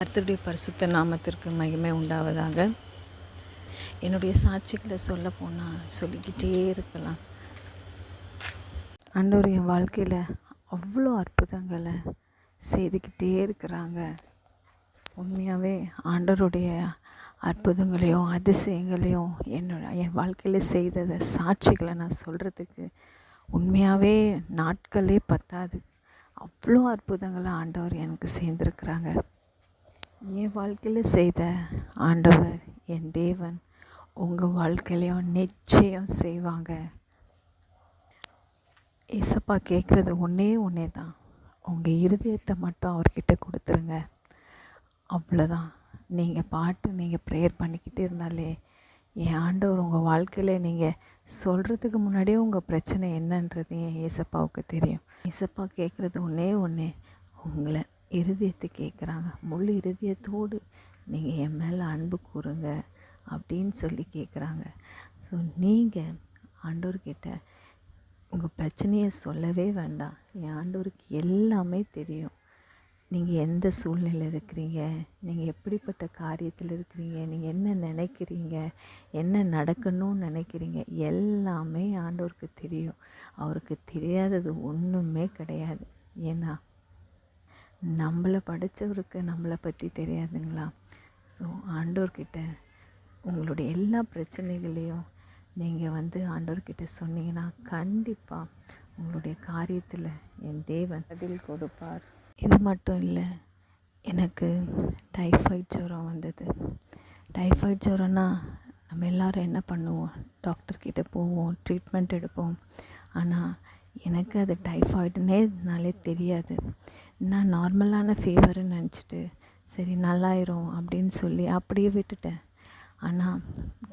கர்த்தருடைய பரிசுத்த நாமத்திற்கு மகிமை உண்டாவதாக. என்னுடைய சாட்சிகளை சொல்ல போனால் சொல்லிக்கிட்டே இருக்கலாம். ஆண்டவர் என் வாழ்க்கையில் அவ்வளோ அற்புதங்களை செய்துக்கிட்டே இருக்கிறாங்க. உண்மையாகவே ஆண்டவருடைய அற்புதங்களையும் அதிசயங்களையும் என் வாழ்க்கையில் செய்ததை சாட்சிகளை நான் சொல்கிறதுக்கு உண்மையாகவே நாட்களே பத்தாது. அவ்வளோ அற்புதங்களை ஆண்டவர் எனக்கு செய்திருக்கிறாங்க. என் வாழ்க்கையில் செய்த ஆண்டவர் என் தேவன் உங்கள் வாழ்க்கையிலையும் நிச்சயம் செய்வாங்க. ஏசப்பா கேட்குறது ஒன்றே தான், உங்கள் இருதயத்தை மட்டும் அவர்கிட்ட கொடுத்துருங்க. அவ்வளோதான். நீங்கள் ப்ரேயர் பண்ணிக்கிட்டே இருந்தாலே என் ஆண்டவர் உங்கள் வாழ்க்கையில் நீங்கள் சொல்கிறதுக்கு முன்னாடியே உங்கள் பிரச்சனை என்னன்றது என் ஏசப்பாவுக்கு தெரியும். ஏசப்பா கேட்குறது ஒன்றே உங்களை இருதயத்தை கேட்குறாங்க. முழு இருதயத்தோடு நீங்கள் என் மேலே அன்பு கூறுங்க அப்படின்னு சொல்லி கேட்குறாங்க. ஸோ நீங்கள் ஆண்டவர்கிட்ட உங்கள் பிரச்சனையை சொல்லவே வேண்டாம். என் ஆண்டவருக்கு எல்லாமே தெரியும். நீங்கள் எந்த சூழ்நிலையில் இருக்கிறீங்க, நீங்கள் எப்படிப்பட்ட காரியத்தில் இருக்கிறீங்க, நீங்கள் என்ன நினைக்கிறீங்க, என்ன நடக்கணும்னு நினைக்கிறீங்க, எல்லாமே ஆண்டவருக்கு தெரியும். அவருக்கு தெரியாதது ஒன்றுமே கிடையாது. ஏன்னா நம்மளை படித்தவருக்கு நம்மளை பற்றி தெரியாதுங்களா? ஸோ ஆண்டவர்கிட்ட உங்களுடைய எல்லா பிரச்சனைகளையும் நீங்கள் ஆண்டவர்கிட்ட சொன்னீங்கன்னா கண்டிப்பாக உங்களுடைய காரியத்தில் என் தேவன் பதில் கொடுப்பார். இது மட்டும் இல்லை, எனக்கு டைஃபாய்ட் ஜுரம் வந்தது. டைஃபாய்ட் ஜுரம்னா நம்ம எல்லோரும் என்ன பண்ணுவோம்? டாக்டர்கிட்ட போவோம், ட்ரீட்மெண்ட் எடுப்போம். ஆனால் எனக்கு அது டைஃபாய்டுன்னே தெரியாது. நான் நார்மலான ஃபீவருன்னு நினச்சிட்டு சரி நல்லாயிரும் அப்படின்னு சொல்லி அப்படியே விட்டுட்டேன். ஆனால்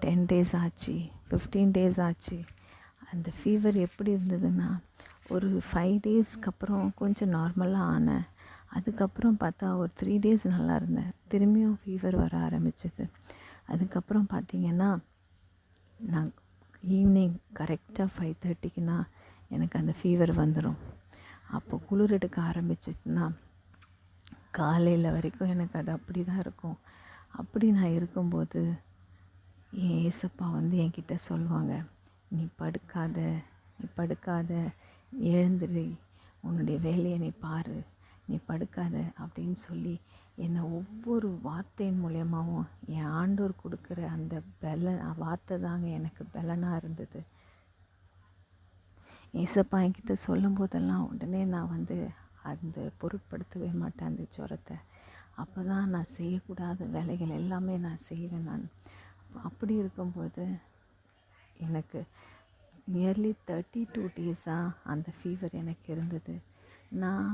10 days ஆச்சு, 15 days ஆச்சு. அந்த ஃபீவர் எப்படி இருந்ததுன்னா, ஒரு 5 daysக்கு அப்புறம் கொஞ்சம் நார்மலாக ஆனேன். அதுக்கப்புறம் பார்த்தா ஒரு 3 days நல்லா இருந்தேன். திரும்பியும் ஃபீவர் வர ஆரம்பிச்சது. அதுக்கப்புறம் பார்த்திங்கன்னா நான் ஈவினிங் கரெக்டாக 5:30க்குனா எனக்கு அந்த ஃபீவர் வந்துடும். அப்போ குளிர் எடுக்க ஆரம்பிச்சிச்சுன்னா காலையில் வரைக்கும் எனக்கு அது அப்படி தான் இருக்கும். அப்படி நான் இருக்கும்போது என் ஏசப்பா என்கிட்ட சொல்லுவாங்க, நீ படுக்காத, எழுந்திரி, உன்னுடைய வேலையை நீ பாரு, நீ படுக்காத அப்படின்னு சொல்லி என்னை ஒவ்வொரு வார்த்தையின் மூலியமாகவும் என் ஆண்டவர் கொடுக்குற அந்த வார்த்தை தாங்க எனக்கு பலனாக இருந்தது. ஏசப்பா என்கிட்ட சொல்லும் போதெல்லாம் உடனே நான் அந்த பொருட்படுத்தவே மாட்டேன் அந்த ஜுரத்தை. அப்போ தான் நான் செய்யக்கூடாத வேலைகள் எல்லாமே நான் செய்வேன். நான் அப்படி இருக்கும்போது எனக்கு நியர்லி 32 days-ஆக அந்த ஃபீவர் எனக்கு இருந்தது. நான்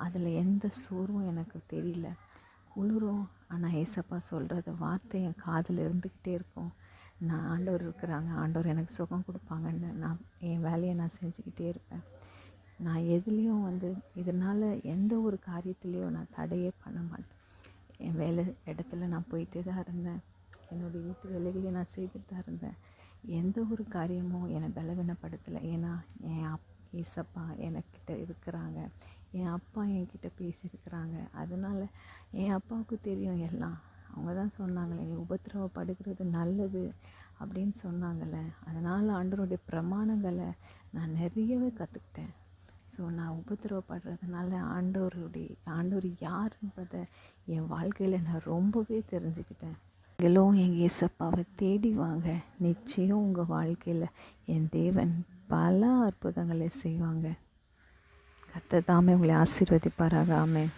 அதில் எந்த சோர்வும் எனக்கு தெரியல, குளிரும். ஆனால் ஏசப்பா சொல்கிறத வார்த்தை என் காதில் இருந்துக்கிட்டே இருக்கும். நான் ஆண்டவர் இருக்கிறாங்க, ஆண்டவர் எனக்கு சுகம் கொடுப்பாங்கன்னு நான் என் வேலையை நான் செஞ்சுக்கிட்டே இருப்பேன். நான் எதுலேயும் இதனால் எந்த ஒரு காரியத்துலேயும் நான் தடையே பண்ண மாட்டேன். என் வேலை இடத்துல நான் போயிட்டே தான் இருந்தேன். என்னுடைய வீட்டு வேலைகளையும் நான் செய்துட்டு தான் இருந்தேன். எந்த ஒரு காரியமும் என்னை பலவீனப்படுத்தலை. ஏன்னா ஏசப்பா எனக்கிட்ட இருக்கிறாங்க, என் அப்பா என்கிட்ட பேசியிருக்கிறாங்க. அதனால் என் அப்பாவுக்கு தெரியும் எல்லாம். அவங்க தான் சொன்னாங்களே, நீ உபத்திரவப்படுகிறது நல்லது அப்படின்னு சொன்னாங்கள்ல. அதனால் ஆண்டவருடைய பிரமாணங்களை நான் நிறையவே கற்றுக்கிட்டேன். ஸோ நான் உபத்திரவப்படுறதுனால ஆண்டவர் யார் என்பதை என் வாழ்க்கையில் நான் ரொம்பவே தெரிஞ்சுக்கிட்டேன். நீங்களும் எங்கள் ஏசப்பாவை தேடி வாங்க, நிச்சயம் உங்கள் வாழ்க்கையில் என் தேவன் பல அற்புதங்களை செய்வாங்க. கர்த்தர் தாமே உங்களை ஆசீர்வதிப்பாராக. ஆமென்.